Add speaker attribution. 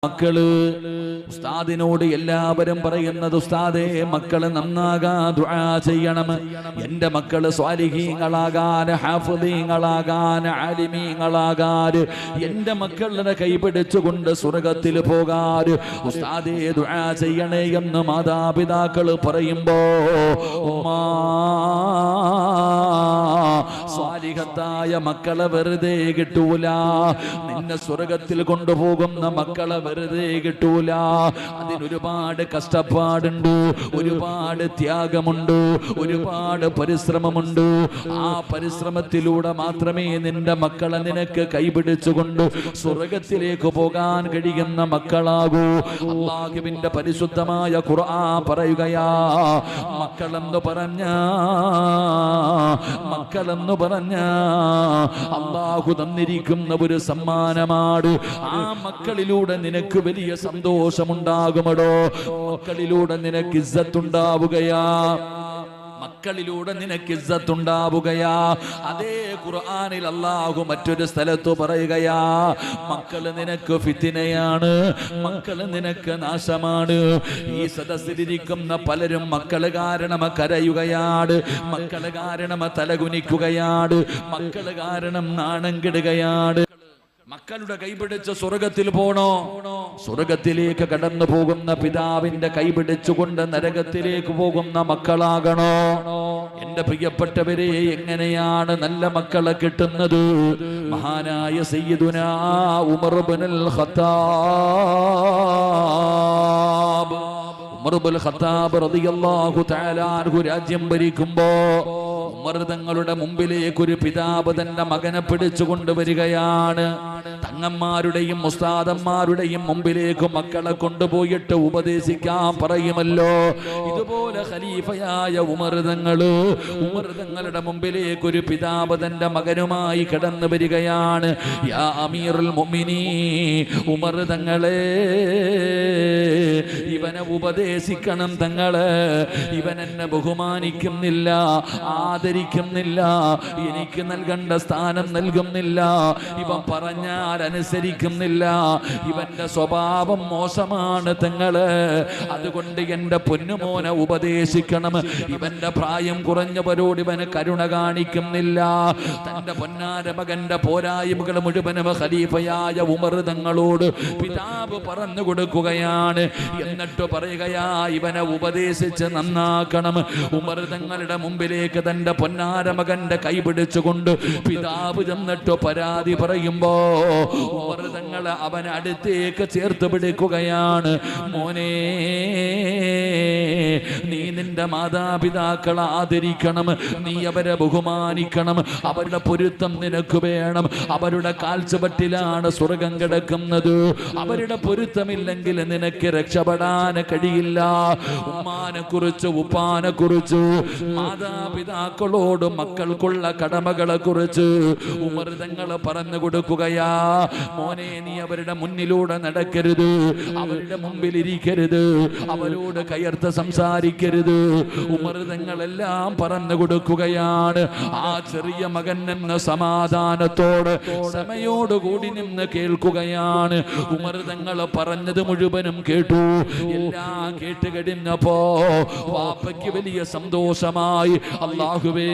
Speaker 1: മക്കള് ഉസ്താദിനോട് എല്ലാവരും പറയുന്നത്, ഉസ്താദേ മക്കള് നന്നാകാ ദുആ ചെയ്യണം. എന്റെ മക്കള് സ്വാലിഹീങ്ങളാകാൻ, ഹാഫിളീങ്ങളാകാൻ, ആലിമീങ്ങളാകാൻ, എന്റെ മക്കളുടെ കൈപിടിച്ചുകൊണ്ട് സ്വർഗത്തിൽ പോകാൻ ഉസ്താദേ ദുആ ചെയ്യണേ എന്ന് മാതാപിതാക്കൾ പറയുമ്പോ, സ്വാലിഹത്തായ മക്കളെ വെറുതെ കിട്ടൂല. നിന്നെ സ്വർഗത്തിൽ കൊണ്ടുപോകുന്ന മക്കളെ വെറുതെ കിട്ടൂല. അതിനൊരുപാട് കഷ്ടപ്പാടുണ്ട്, ഒരുപാട് ത്യാഗമുണ്ട്, ഒരുപാട് പരിശ്രമമുണ്ട്. ആ പരിശ്രമത്തിലൂടെ മാത്രമേ നിന്റെ മക്കളെ നിനക്ക് കൈപിടിച്ചുകൊണ്ട് സ്വർഗത്തിലേക്ക് പോകാൻ കഴിയുന്ന മക്കളാകൂ. അല്ലാഹുവിന്റെ പരിശുദ്ധമായ ഖുർആൻ പറയുകയാ, മക്കളെന്ന് പറഞ്ഞ അല്ലാഹു തന്നിരിക്കുന്ന ഒരു സമ്മാനമാണ്. ആ മക്കളിലൂടെ നിനക്ക് വലിയ സന്തോഷമുണ്ടാകുമടോ. മക്കളിലൂടെ നിനക്ക് ഇസ്സത്തുണ്ടാവുകയാ, മക്കളിലൂടെ നിനക്ക് ഇസ്സത്തുണ്ടാവുകയാ. അതേ ഖുർആനിൽ അല്ലാഹു മറ്റൊരു സ്ഥലത്ത് പറയുകയാ, മക്കള് നിനക്ക് ഫിത്നയാണ്, മക്കള് നിനക്ക് നാശമാണ്. ഈ സദസ്സിലിരിക്കുന്ന പലരും മക്കള് കാരണം കരയുകയാണ്, മക്കള് കാരണം തലകുനിക്കുകയാണ്, മക്കള് കാരണം നാണം കെടുകയാണ്. മക്കളുടെ കൈപിടിച്ച് സ്വർഗത്തിൽ പോണോ? സ്വർഗത്തിലേക്ക് കടന്നു പോകുന്ന പിതാവിന്റെ കൈപിടിച്ചുകൊണ്ട് നരകത്തിലേക്ക് പോകുന്ന മക്കളാകണോ? എന്റെ പ്രിയപ്പെട്ടവരെ, എങ്ങനെയാണ് നല്ല മക്കളെ കിട്ടുന്നത്? മഹാനായ സയ്യിദുനാ ഉമർ ഇബ്നുൽ ഖത്താബ്, ഉമർ ഇബ്നുൽ ഖത്താബ് റളിയല്ലാഹു തആല അൻഹു രാജ്യം ഭരിക്കുമ്പോ ഉമർ തങ്ങളുടെ മുമ്പിലേക്ക് ഒരു പിതാവ് തന്റെ മകനെ പിടിച്ചു കൊണ്ടുവരികയാണ്. തങ്ങന്മാരുടെയും ഉസ്താദന്മാരുടെയും മുമ്പിലേക്ക് മക്കളെ കൊണ്ടുപോയിട്ട് ഉപദേശിക്കാൻ പറയുമല്ലോ. ഇതുപോലെ ഖലീഫയായ ഉമർ തങ്ങളുടെ മുമ്പിലേക്ക് ഒരു പിതാവ് തന്റെ മകനുമായി കടന്നു വരികയാണ്. യാ അമീറുൽ മുഅ്മിനീൻ, ഉമർ തങ്ങളെ, ഇവനെ ഉപദേശിക്കണം തങ്ങളെ. ഇവൻ എന്നെ ബഹുമാനിക്കുന്നില്ല, ആദരിക്കുന്നില്ല, എനിക്ക് നൽകേണ്ട സ്ഥാനം നൽകുന്നില്ല, ഇവൻ പറഞ്ഞാൽ അനുസരിക്കുന്നില്ല, ഇവന്റെ സ്വഭാവം മോശമാണ് തങ്ങള്. അതുകൊണ്ട് എന്റെ പൊന്നുമോനെ ഉപദേശിക്കണം. ഇവന്റെ പ്രായം കുറഞ്ഞവരോട് ഇവന് കരുണ കാണിക്കുന്നില്ല. തന്റെ പൊന്നാര മകന്റെ പോരായ്മകൾ മുഴുവനും ഖലീഫയായ ഉമർ തങ്ങളോട് പിതാവ് പറഞ്ഞു കൊടുക്കുകയാണ്. എന്നിട്ട് പറയുകയാ, ഇവനെ ഉപദേശിച്ച് നന്നാക്കണം. ഉമർ തങ്ങളുടെ മുമ്പിലേക്ക് തന്റെ പൊന്നാര മകന്റെ കൈപിടിച്ചുകൊണ്ട് പിതാവ് ചെന്നിട്ട് പരാതി പറയുമ്പോ ഉമർ തങ്ങളെ അവനെ അടുത്തേക്ക് ചേർത്ത് പിടിക്കുകയാണ്. മോനെ, നീ നിന്റെ മാതാപിതാക്കളെ ആദരിക്കണം, നീ അവരെ ബഹുമാനിക്കണം, അവരുടെ പൊരുത്തം നിനക്ക് വേണം. അവരുടെ കാൽച്ചുവട്ടിലാണ് സ്വർഗം കിടക്കുന്നത്. അവരുടെ പൊരുത്തമില്ലെങ്കിൽ നിനക്ക് രക്ഷപ്പെടാൻ കഴിയില്ല. ഉമ്മാനെ കുറിച്ച്, ഉപ്പാനെ കുറിച്ച്, മാതാപിതാക്കളോട് മക്കൾക്കുള്ള കടമകളെ കുറിച്ച് ഉമർ തങ്ങൾ പറഞ്ഞു കൊടുക്കുകയാ. മോനെ, നീ അവരുടെ മുന്നിലൂടെ നടക്കരുത്, അവരുടെ മുമ്പിൽ ഇരിക്കരുത്, അവരോട് കയർത്ത് സംസാരിക്കരുത്. ഉമർ തങ്ങളെല്ലാം പറഞ്ഞു കൊടുക്കുകയാണ്. ആ ചെറിയ മകൻ എന്ന സമാധാനത്തോടെ സമയോടുകൂടി നിന്ന് കേൾക്കുകയാണ്. ഉമർ തങ്ങൾ പറഞ്ഞത് മുഴുവനും കേട്ടു. എല്ലാം കേട്ട് കഴിഞ്ഞപ്പോ വാപ്പയ്ക്ക് വലിയ സന്തോഷമായി. അല്ലാഹുവേ,